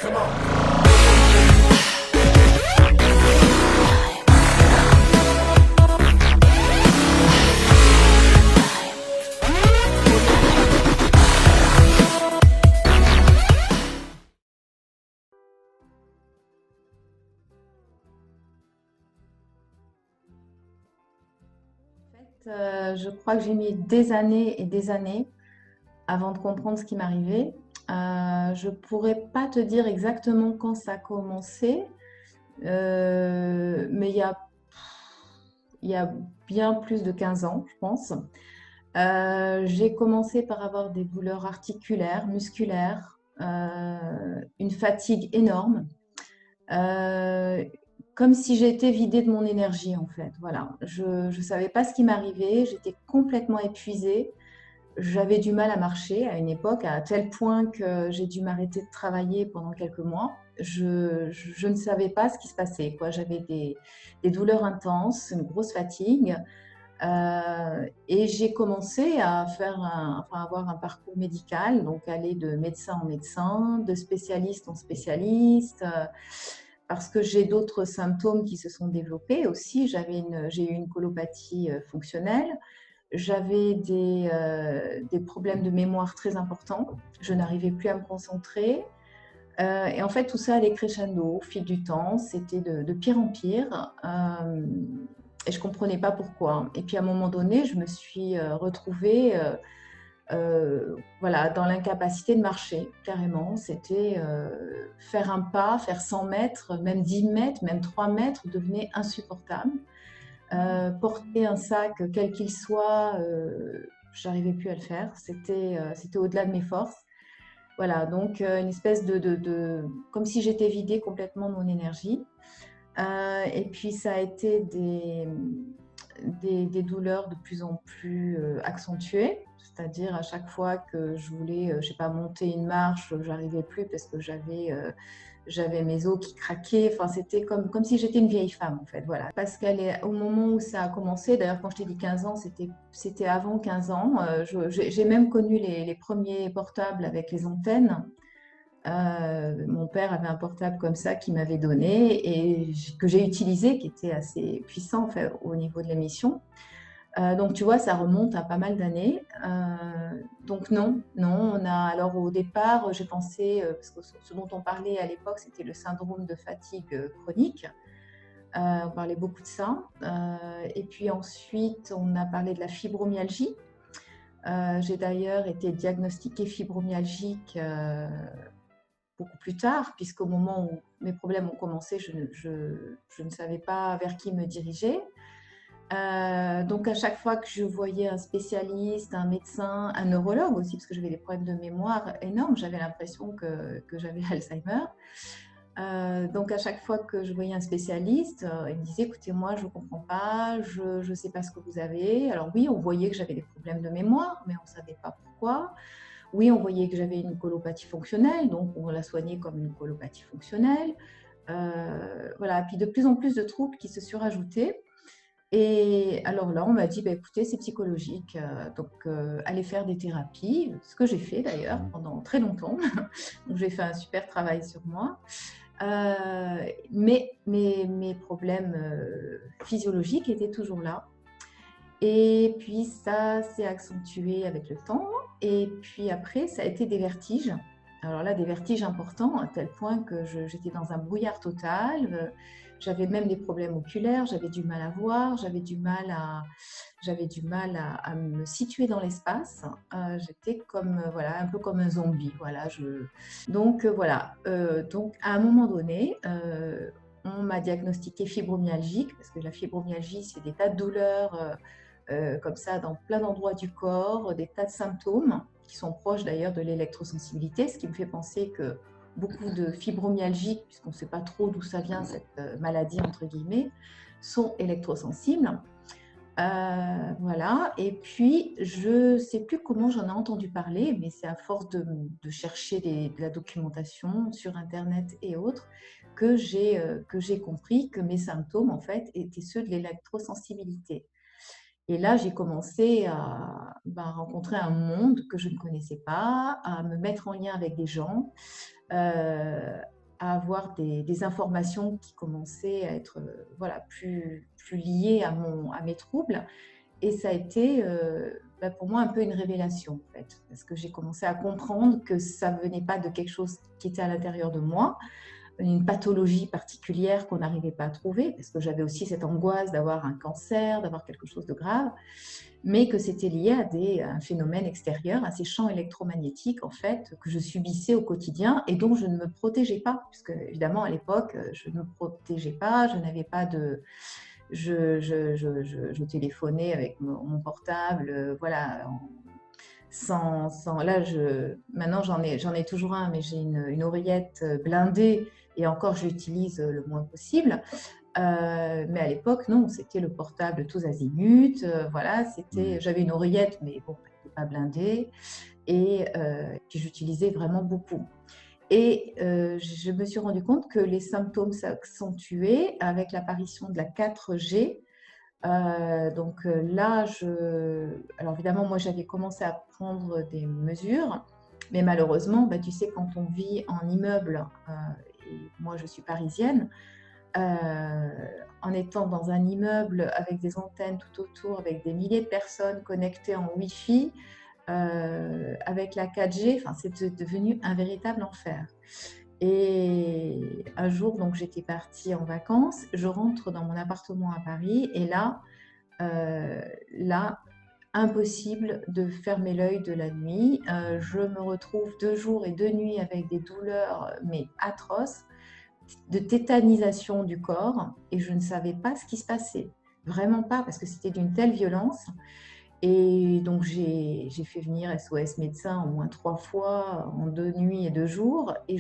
Je crois que j'ai mis des années et des années avant de comprendre ce qui m'arrivait. Je pourrais pas te dire exactement quand ça a commencé, mais il y a bien plus de 15 ans, je pense. J'ai commencé par avoir des douleurs articulaires, musculaires, une fatigue énorme, euh, comme si j'étais vidée de mon énergie en fait. Voilà, je ne savais pas ce qui m'arrivait, j'étais complètement épuisée. J'avais du mal à marcher à une époque, à tel point que j'ai dû m'arrêter de travailler pendant quelques mois. Je ne savais pas ce qui se passait, quoi. J'avais des douleurs intenses, une grosse fatigue. Et j'ai commencé à avoir un parcours médical, donc aller de médecin en médecin, de spécialiste en spécialiste, parce que j'ai d'autres symptômes qui se sont développés aussi. J'ai eu une colopathie fonctionnelle. J'avais des problèmes de mémoire très importants. Je n'arrivais plus à me concentrer. Et en fait, tout ça allait crescendo au fil du temps. C'était de pire en pire. Et je ne comprenais pas pourquoi. Et puis à un moment donné, je me suis retrouvée voilà, dans l'incapacité de marcher, carrément. C'était faire un pas, faire 100 mètres, même 10 mètres, même 3 mètres devenait insupportable. Porter un sac, quel qu'il soit, j'arrivais plus à le faire. C'était au-delà de mes forces. Voilà, donc une espèce comme si j'étais vidée complètement de mon énergie. Et puis ça a été des douleurs de plus en plus accentuées, c'est-à-dire à chaque fois que je voulais, je sais pas, monter une marche, j'arrivais plus parce que j'avais mes os qui craquaient. Enfin, c'était comme si j'étais une vieille femme, en fait. Voilà. Parce au moment où ça a commencé, d'ailleurs, quand je t'ai dit 15 ans, c'était avant 15 ans. J'ai même connu les premiers portables avec les antennes. Mon père avait un portable comme ça qu'il m'avait donné et que j'ai utilisé, qui était assez puissant en fait, au niveau de l'émission. Donc tu vois, ça remonte à pas mal d'années. Donc non, non, alors au départ, j'ai pensé, parce que ce dont on parlait à l'époque, c'était le syndrome de fatigue chronique. On parlait beaucoup de ça. Et puis ensuite, on a parlé de la fibromyalgie. J'ai d'ailleurs été diagnostiquée fibromyalgique beaucoup plus tard, puisqu'au moment où mes problèmes ont commencé, je ne savais pas vers qui me diriger. Donc à chaque fois que je voyais un spécialiste, un médecin, un neurologue aussi, parce que j'avais des problèmes de mémoire énormes, j'avais l'impression que j'avais Alzheimer. Donc à chaque fois que je voyais un spécialiste, il me disait, écoutez, moi je ne comprends pas, je ne sais pas ce que vous avez. Alors oui, on voyait que j'avais des problèmes de mémoire, mais on ne savait pas pourquoi. Oui, on voyait que j'avais une colopathie fonctionnelle, donc on l'a soignée comme une colopathie fonctionnelle. Voilà, puis de plus en plus de troubles qui se surajoutés. Et alors là, on m'a dit, bah, écoutez, c'est psychologique, donc allez faire des thérapies, ce que j'ai fait d'ailleurs pendant très longtemps. Donc j'ai fait un super travail sur moi. Mais mes problèmes physiologiques étaient toujours là. Et puis ça s'est accentué avec le temps. Et puis après, ça a été des vertiges. Alors là, des vertiges importants, à tel point que j'étais dans un brouillard total. J'avais même des problèmes oculaires, j'avais du mal à voir, j'avais du mal à me situer dans l'espace. J'étais comme, voilà, un peu comme un zombie. Voilà, donc, voilà. Donc, à un moment donné, on m'a diagnostiqué fibromyalgique, parce que la fibromyalgie, c'est des tas de douleurs comme ça dans plein d'endroits du corps, des tas de symptômes qui sont proches d'ailleurs de l'électrosensibilité, ce qui me fait penser que beaucoup de fibromyalgiques, puisqu'on ne sait pas trop d'où ça vient cette maladie entre guillemets, sont électrosensibles. Voilà, et puis je ne sais plus comment j'en ai entendu parler, mais c'est à force de chercher de la documentation sur Internet et autres que j'ai compris que mes symptômes en fait étaient ceux de l'électrosensibilité. Et là, j'ai commencé à rencontrer un monde que je ne connaissais pas, à me mettre en lien avec des gens, à avoir des informations qui commençaient à être voilà, plus liées à mes troubles. Et ça a été pour moi un peu une révélation en fait, parce que j'ai commencé à comprendre que ça ne venait pas de quelque chose qui était à l'intérieur de moi, une pathologie particulière qu'on n'arrivait pas à trouver, parce que j'avais aussi cette angoisse d'avoir un cancer, d'avoir quelque chose de grave, mais que c'était lié à un phénomène extérieur, à ces champs électromagnétiques en fait, que je subissais au quotidien et dont je ne me protégeais pas, puisque évidemment à l'époque, je ne me protégeais pas, je n'avais pas de... Je téléphonais avec mon portable, voilà, là, maintenant j'en ai toujours un, mais j'ai une oreillette blindée et encore je l'utilise le moins possible. Mais à l'époque, non, c'était le portable tous azimuts. Voilà, Mmh. j'avais une oreillette, mais bon, elle n'était pas blindée. Et puis j'utilisais vraiment beaucoup. Et je me suis rendu compte que les symptômes s'accentuaient avec l'apparition de la 4G. Là, alors évidemment, moi, j'avais commencé à prendre des mesures, mais malheureusement, bah, tu sais, quand on vit en immeuble, et moi, je suis parisienne, euh, en étant dans un immeuble avec des antennes tout autour, avec des milliers de personnes connectées en Wi-Fi, avec la 4G, enfin, c'est devenu un véritable enfer. Et un jour, donc, j'étais partie en vacances, je rentre dans mon appartement à Paris, et euh, là, impossible de fermer l'œil de la nuit. Je me retrouve 2 jours et 2 nuits avec des douleurs, mais atroces, de tétanisation du corps, et je ne savais pas ce qui se passait. Vraiment pas, parce que c'était d'une telle violence. Et donc, j'ai fait venir SOS médecin au moins 3 fois en 2 nuits et 2 jours. Et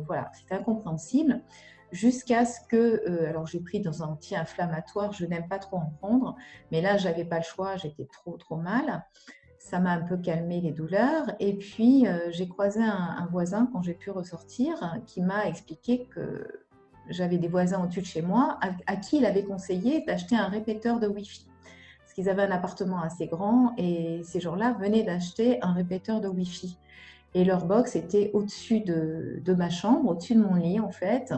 voilà, c'était incompréhensible. Jusqu'à ce que, alors j'ai pris dans un anti-inflammatoire, je n'aime pas trop en prendre, mais là, j'avais pas le choix, j'étais trop mal. Ça m'a un peu calmé les douleurs. Et puis, j'ai croisé un voisin quand j'ai pu ressortir qui m'a expliqué que j'avais des voisins au-dessus de chez moi à qui il avait conseillé d'acheter un répéteur de Wi-Fi. Parce qu'ils avaient un appartement assez grand et ces gens-là venaient d'acheter un répéteur de Wi-Fi. Et leur box était au-dessus de ma chambre, au-dessus de mon lit en fait.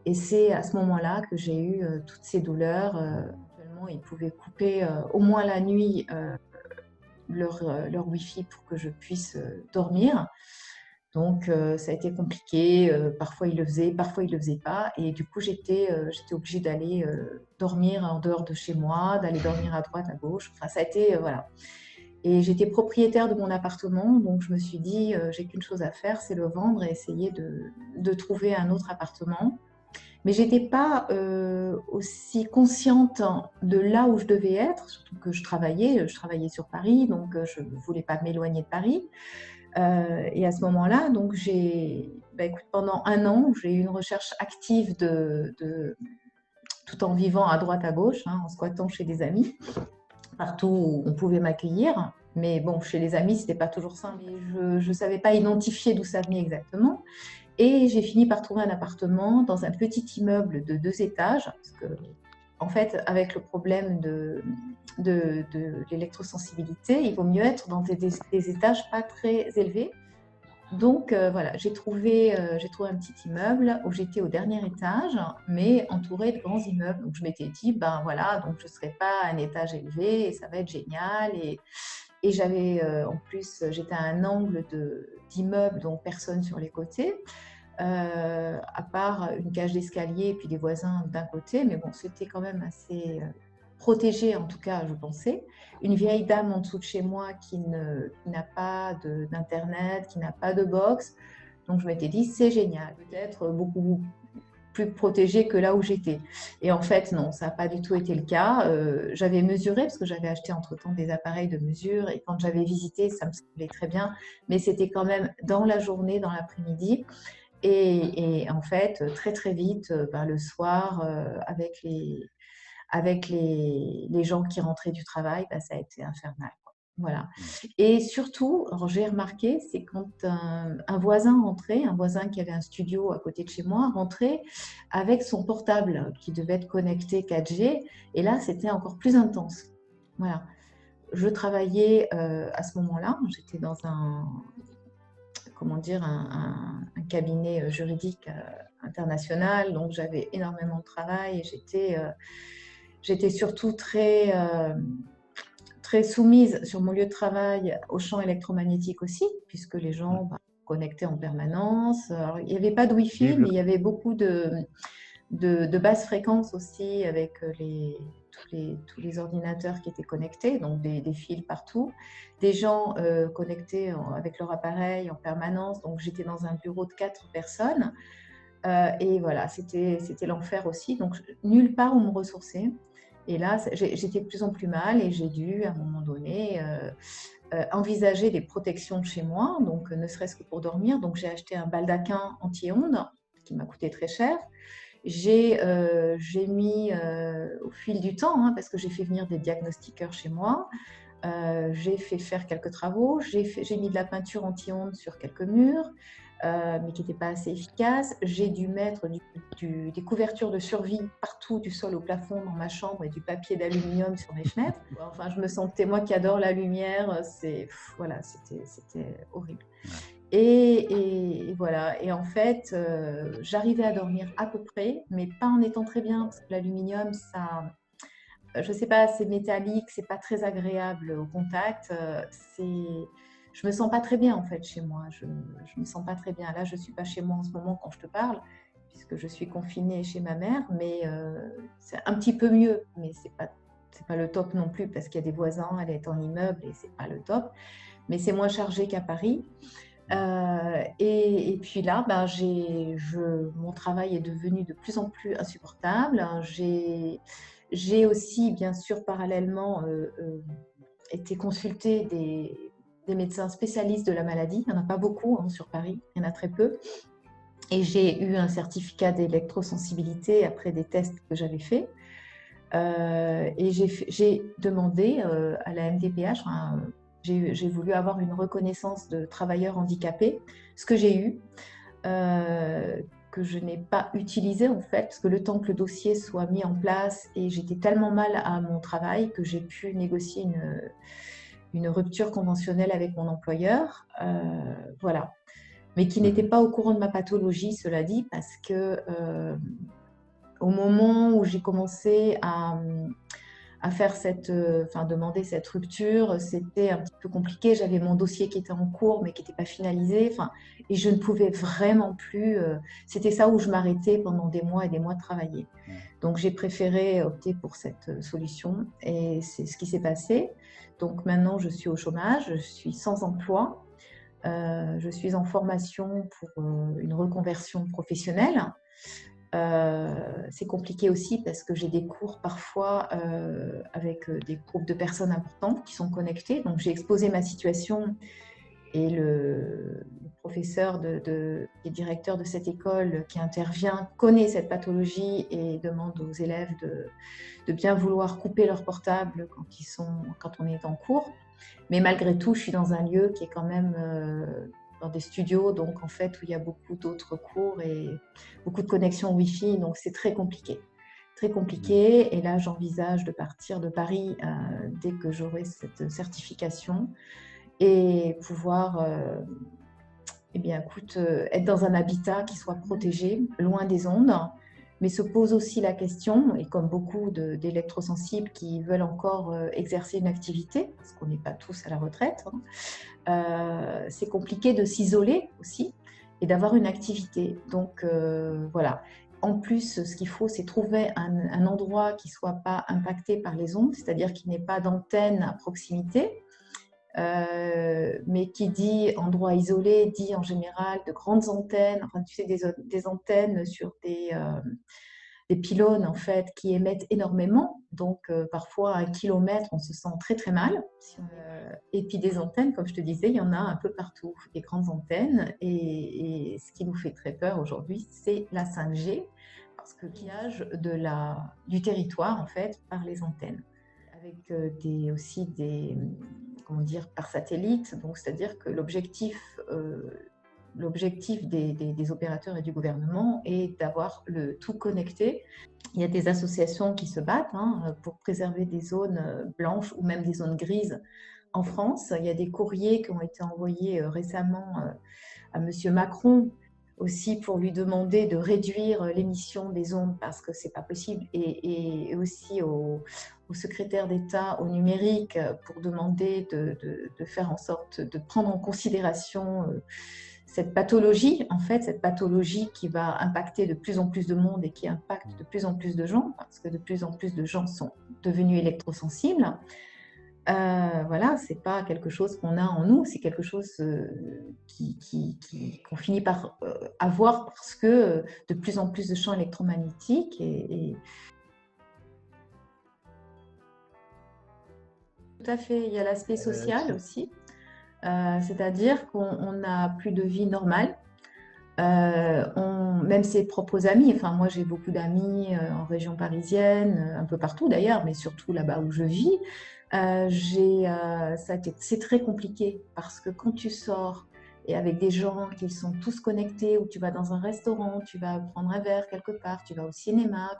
Et c'est à ce moment-là que j'ai eu toutes ces douleurs. Éventuellement, ils pouvaient couper au moins la nuit leur Wi-Fi pour que je puisse dormir. Donc, ça a été compliqué. Parfois, il le faisait, parfois, il le faisait pas. Et du coup, j'étais obligée d'aller dormir en dehors de chez moi, d'aller dormir à droite, à gauche. Enfin, ça a été, voilà. Et j'étais propriétaire de mon appartement, donc je me suis dit, j'ai qu'une chose à faire, c'est le vendre et essayer de trouver un autre appartement. Mais j'étais pas aussi consciente de là où je devais être, surtout que je travaillais sur Paris, donc je ne voulais pas m'éloigner de Paris. Et à ce moment-là, donc écoute, pendant un an, j'ai eu une recherche active tout en vivant à droite à gauche, hein, en squattant chez des amis, partout où on pouvait m'accueillir. Mais bon, chez les amis, c'était pas toujours simple. Et je ne savais pas identifier d'où ça venait exactement. Et j'ai fini par trouver un appartement dans un petit immeuble de 2 étages, parce que, en fait, avec le problème de l'électrosensibilité, il vaut mieux être dans des étages pas très élevés. Donc voilà, j'ai trouvé un petit immeuble où j'étais au dernier étage, mais entouré de grands immeubles. Donc je m'étais dit, ben voilà, donc je ne serai pas à un étage élevé et ça va être génial. Et j'avais en plus, j'étais à un angle d'immeuble, donc personne sur les côtés, à part une cage d'escalier et puis des voisins d'un côté. Mais bon, c'était quand même assez protégé, en tout cas, je pensais. Une vieille dame en dessous de chez moi qui n'a pas d'internet, qui n'a pas de box. Donc je m'étais dit, c'est génial, peut-être beaucoup plus protégée que là où j'étais. Et en fait, non, ça n'a pas du tout été le cas. J'avais mesuré, parce que j'avais acheté entre-temps des appareils de mesure, et quand j'avais visité, ça me semblait très bien, mais c'était quand même dans la journée, dans l'après-midi. Et en fait, très très vite, le soir, avec les gens qui rentraient du travail, ça a été infernal, quoi. Voilà. Mmh. Et surtout, alors j'ai remarqué, c'est quand un voisin rentrait, un voisin qui avait un studio à côté de chez moi, rentrait avec son portable qui devait être connecté 4G, et là, c'était encore plus intense. Voilà. Je travaillais à ce moment-là, j'étais dans comment dire, un cabinet juridique international, donc j'avais énormément de travail et j'étais surtout très soumise sur mon lieu de travail au champ électromagnétique aussi, puisque les gens connectaient en permanence. Alors, il n'y avait pas de Wi-Fi, mais il y avait beaucoup de basses fréquences aussi avec tous les ordinateurs qui étaient connectés, donc des fils partout, des gens connectés avec leur appareil en permanence. Donc j'étais dans un bureau de 4 personnes et voilà, c'était l'enfer aussi. Donc nulle part où me ressourcer. Et là, j'étais de plus en plus mal et j'ai dû, à un moment donné, envisager des protections chez moi, donc ne serait-ce que pour dormir. Donc j'ai acheté un baldaquin anti-ondes qui m'a coûté très cher. J'ai mis au fil du temps, parce que j'ai fait venir des diagnostiqueurs chez moi, j'ai fait faire quelques travaux, j'ai mis de la peinture anti-ondes sur quelques murs, mais qui n'était pas assez efficace. J'ai dû mettre des couvertures de survie partout, du sol au plafond dans ma chambre et du papier d'aluminium sur mes fenêtres. Enfin, je me sentais, moi qui adore la lumière, voilà, c'était horrible. Et voilà. Et en fait, j'arrivais à dormir à peu près, mais pas en étant très bien, parce que l'aluminium, ça, je sais pas, c'est métallique, c'est pas très agréable au contact. Je me sens pas très bien en fait chez moi. Je me sens pas très bien. Là, je suis pas chez moi en ce moment quand je te parle, puisque je suis confinée chez ma mère, mais c'est un petit peu mieux, mais c'est pas le top non plus, parce qu'il y a des voisins, elle est en immeuble et c'est pas le top, mais c'est moins chargé qu'à Paris. Et puis là, mon travail est devenu de plus en plus insupportable. J'ai aussi, bien sûr, parallèlement, été consulter des médecins spécialistes de la maladie. Il n'y en a pas beaucoup sur Paris, il y en a très peu. Et j'ai eu un certificat d'électrosensibilité après des tests que j'avais faits. Et j'ai demandé à la MDPH, j'ai voulu avoir une reconnaissance de travailleur handicapé, ce que j'ai eu, que je n'ai pas utilisé en fait, parce que le temps que le dossier soit mis en place, et j'étais tellement mal à mon travail que j'ai pu négocier une rupture conventionnelle avec mon employeur, voilà. Mais qui n'était pas au courant de ma pathologie, cela dit, parce que au moment où j'ai commencé à faire demander cette rupture, c'était un petit peu compliqué. J'avais mon dossier qui était en cours, mais qui n'était pas finalisé. Et je ne pouvais vraiment plus. C'était ça où je m'arrêtais pendant des mois et des mois de travailler. Donc, j'ai préféré opter pour cette solution. Et c'est ce qui s'est passé. Donc, maintenant, je suis au chômage, je suis sans emploi. Je suis en formation pour une reconversion professionnelle. C'est compliqué aussi parce que j'ai des cours parfois avec des groupes de personnes importantes qui sont connectées. Donc j'ai exposé ma situation et le professeur et directeur de cette école qui intervient connaît cette pathologie et demande aux élèves de bien vouloir couper leur portable quand on est en cours. Mais malgré tout, je suis dans un lieu qui est quand même dans des studios, donc en fait, où il y a beaucoup d'autres cours et beaucoup de connexions Wi-Fi, donc c'est très compliqué. Très compliqué. Et là, j'envisage de partir de Paris dès que j'aurai cette certification et pouvoir être dans un habitat qui soit protégé, loin des ondes. Mais se pose aussi la question, et comme beaucoup d'électrosensibles qui veulent encore exercer une activité, parce qu'on n'est pas tous à la retraite, c'est compliqué de s'isoler aussi et d'avoir une activité. Donc voilà. En plus, ce qu'il faut, c'est trouver un endroit qui ne soit pas impacté par les ondes, c'est-à-dire qu'il n'y ait pas d'antenne à proximité. Mais qui dit endroit isolé, dit en général de grandes antennes, enfin tu sais, des antennes sur des pylônes en fait qui émettent énormément, donc parfois à 1 kilomètre on se sent très très mal. Et puis des antennes, comme je te disais, il y en a un peu partout, des grandes antennes, et ce qui nous fait très peur aujourd'hui, c'est la 5G, parce que le pillage du territoire en fait par les antennes, avec aussi comment dire, par satellite. Donc, c'est-à-dire que l'objectif des opérateurs et du gouvernement est d'avoir le tout connecté. Il y a des associations qui se battent pour préserver des zones blanches ou même des zones grises en France. Il y a des courriers qui ont été envoyés récemment à Monsieur Macron aussi pour lui demander de réduire l'émission des ondes parce que c'est pas possible, et aussi au secrétaire d'État au numérique pour demander de faire en sorte de prendre en considération cette pathologie, en fait, cette pathologie qui va impacter de plus en plus de monde et qui impacte de plus en plus de gens, parce que de plus en plus de gens sont devenus électrosensibles. Voilà, c'est pas quelque chose qu'on a en nous, c'est quelque chose qu'on finit par avoir parce que de plus en plus de champs électromagnétiques Tout à fait, il y a l'aspect social aussi, c'est-à-dire qu'on n'a plus de vie normale. Même ses propres amis, enfin moi j'ai beaucoup d'amis en région parisienne, un peu partout d'ailleurs, mais surtout là-bas où je vis, c'est très compliqué parce que quand tu sors et avec des gens qui sont tous connectés, ou tu vas dans un restaurant, tu vas prendre un verre quelque part, tu vas au cinéma,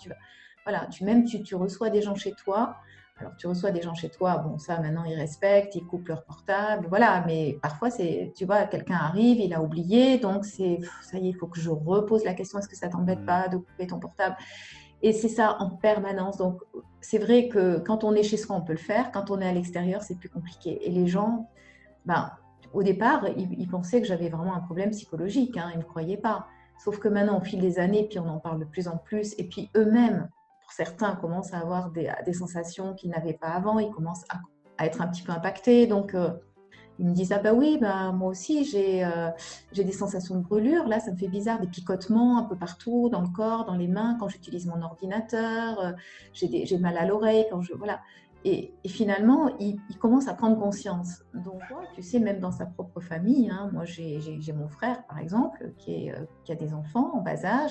voilà, tu reçois des gens chez toi. Alors, tu reçois des gens chez toi, bon, ça, maintenant, ils respectent, ils coupent leur portable, voilà, mais parfois, tu vois, quelqu'un arrive, il a oublié, donc ça y est, il faut que je repose la question, est-ce que ça t'embête pas de couper ton portable? Et c'est ça en permanence. Donc, c'est vrai que quand on est chez soi, on peut le faire, quand on est à l'extérieur, c'est plus compliqué. Et les gens, ben, au départ, ils pensaient que j'avais vraiment un problème psychologique, hein, ils ne me croyaient pas. Sauf que maintenant, au fil des années, puis on en parle de plus en plus, et puis eux-mêmes, pour certains, commencent à avoir des sensations qu'ils n'avaient pas avant, ils commencent à être un petit peu impactés. Donc, ils me disent, ah bah oui, bah, moi aussi, j'ai des sensations de brûlure. Là, ça me fait bizarre, des picotements un peu partout, dans le corps, dans les mains, quand j'utilise mon ordinateur. J'ai mal à l'oreille quand je... Voilà. Et finalement, ils commencent à prendre conscience. Donc, ouais, tu sais, même dans sa propre famille, hein, moi, j'ai mon frère, par exemple, qui a des enfants en bas âge.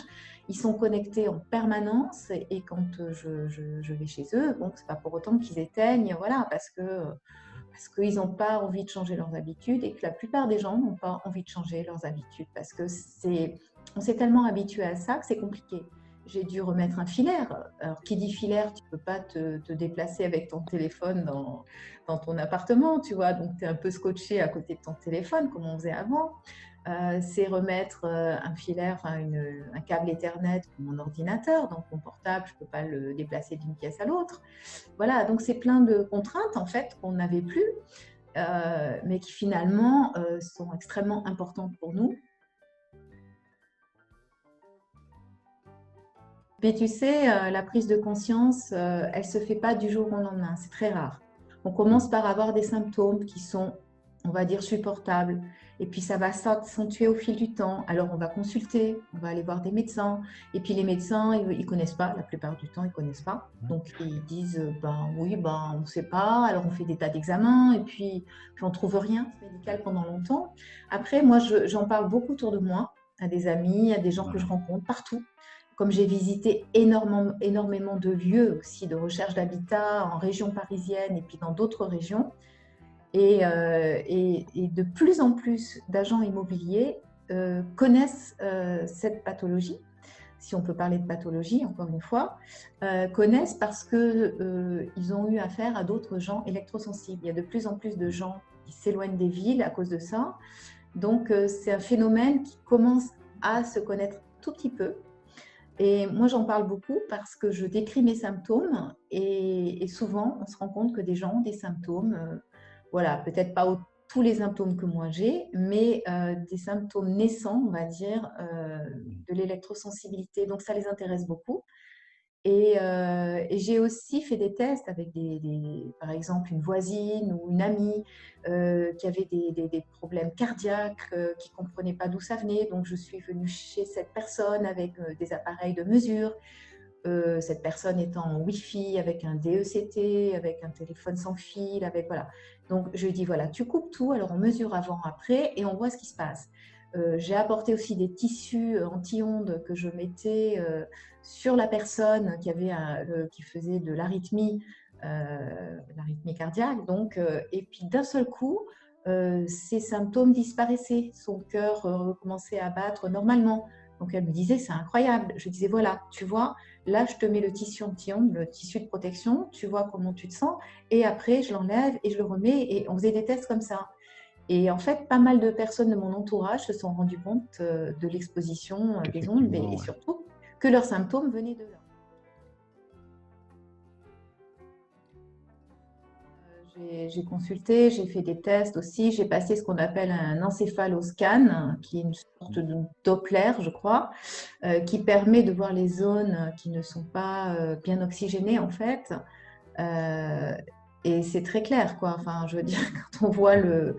Ils sont connectés en permanence et quand je vais chez eux, bon, c'est pas pour autant qu'ils éteignent, voilà, parce qu'ils n'ont pas envie de changer leurs habitudes et que la plupart des gens n'ont pas envie de changer leurs habitudes parce que on s'est tellement habitué à ça que c'est compliqué. J'ai dû remettre un filaire. Alors, qui dit filaire, tu ne peux pas te déplacer avec ton téléphone dans ton appartement, tu vois, donc tu es un peu scotché à côté de ton téléphone comme on faisait avant. C'est remettre un filaire, enfin un câble Ethernet pour mon ordinateur, donc mon portable, je ne peux pas le déplacer d'une pièce à l'autre. Voilà, donc c'est plein de contraintes en fait qu'on n'avait plus, mais qui finalement sont extrêmement importantes pour nous. Mais tu sais, la prise de conscience, elle ne se fait pas du jour au lendemain, c'est très rare. On commence par avoir des symptômes qui sont, on va dire, supportables, et puis ça va s'accentuer au fil du temps. Alors on va consulter, on va aller voir des médecins, et puis les médecins, ils ne connaissent pas, la plupart du temps, ils ne connaissent pas. Donc ils disent, ben oui, ben on ne sait pas, alors on fait des tas d'examens, et puis on ne trouve rien médical pendant longtemps. Après, moi, j'en parle beaucoup autour de moi, à des amis, à des gens que je rencontre partout. Comme j'ai visité énormément de lieux aussi de recherche d'habitat en région parisienne et puis dans d'autres régions, et de plus en plus d'agents immobiliers connaissent cette pathologie, si on peut parler de pathologie, encore une fois, connaissent parce qu'ils ont eu affaire à d'autres gens électrosensibles. Il y a de plus en plus de gens qui s'éloignent des villes à cause de ça. Donc, c'est un phénomène qui commence à se connaître tout petit peu. Et moi, j'en parle beaucoup parce que je décris mes symptômes et souvent, on se rend compte que des gens ont des symptômes, voilà, peut-être pas tous les symptômes que moi j'ai, mais des symptômes naissants, on va dire, de l'électrosensibilité. Donc, ça les intéresse beaucoup. Et j'ai aussi fait des tests avec par exemple, une voisine ou une amie qui avait des problèmes cardiaques, qui ne comprenaient pas d'où ça venait. Donc, je suis venue chez cette personne avec des appareils de mesure. Cette personne étant en Wi-Fi, avec un DECT, avec un téléphone sans fil, voilà. Donc, je lui dis, voilà, tu coupes tout, alors on mesure avant, après, et on voit ce qui se passe. J'ai apporté aussi des tissus anti-ondes que je mettais sur la personne qui faisait de l'arythmie cardiaque. Donc, et puis d'un seul coup, ses symptômes disparaissaient. Son cœur recommençait à battre normalement. Donc, elle me disait, c'est incroyable. Je disais, voilà, tu vois, là, je te mets le tissu anti-ondes, le tissu de protection, tu vois comment tu te sens. Et après, je l'enlève et je le remets. Et on faisait des tests comme ça. Et en fait, pas mal de personnes de mon entourage se sont rendues compte de l'exposition des ondes et Qu'effectivement, ouais. surtout que leurs symptômes venaient de là. J'ai consulté, j'ai fait des tests aussi, j'ai passé ce qu'on appelle un encéphaloscan, qui est une sorte de Doppler, je crois, qui permet de voir les zones qui ne sont pas bien oxygénées en fait. Euh, et c'est très clair, quoi. Enfin, je veux dire, quand on voit le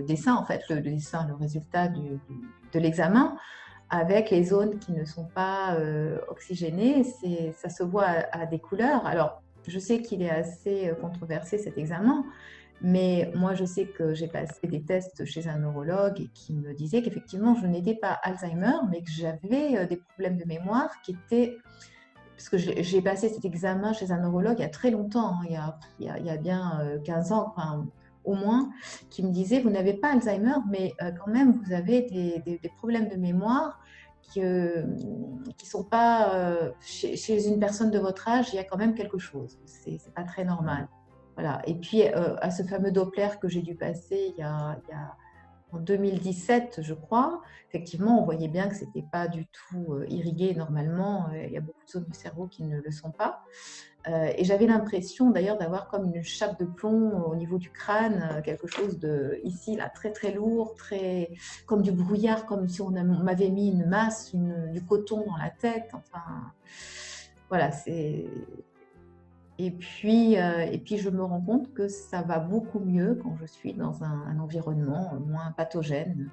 dessin, en fait, le dessin, le résultat de l'examen, avec les zones qui ne sont pas oxygénées, ça se voit à des couleurs. Alors, je sais qu'il est assez controversé cet examen, mais moi, je sais que j'ai passé des tests chez un neurologue et qui me disait qu'effectivement, je n'étais pas Alzheimer, mais que j'avais des problèmes de mémoire qui étaient parce que j'ai passé cet examen chez un neurologue il y a très longtemps, hein, il y a bien 15 ans, enfin, au moins, qui me disait, vous n'avez pas Alzheimer, mais quand même, vous avez des problèmes de mémoire qui ne sont pas, chez une personne de votre âge, il y a quand même quelque chose. C'est pas très normal. Voilà. Et puis, à ce fameux Doppler que j'ai dû passer il y a en 2017, je crois, effectivement, on voyait bien que ce n'était pas du tout irrigué normalement. Il y a beaucoup de zones du cerveau qui ne le sont pas. Et j'avais l'impression d'ailleurs d'avoir comme une chape de plomb au niveau du crâne, quelque chose de ici, là, très très lourd, très comme du brouillard, comme si on m'avait mis une masse, du coton dans la tête. Enfin, voilà, c'est et puis, je me rends compte que ça va beaucoup mieux quand je suis dans un environnement moins pathogène.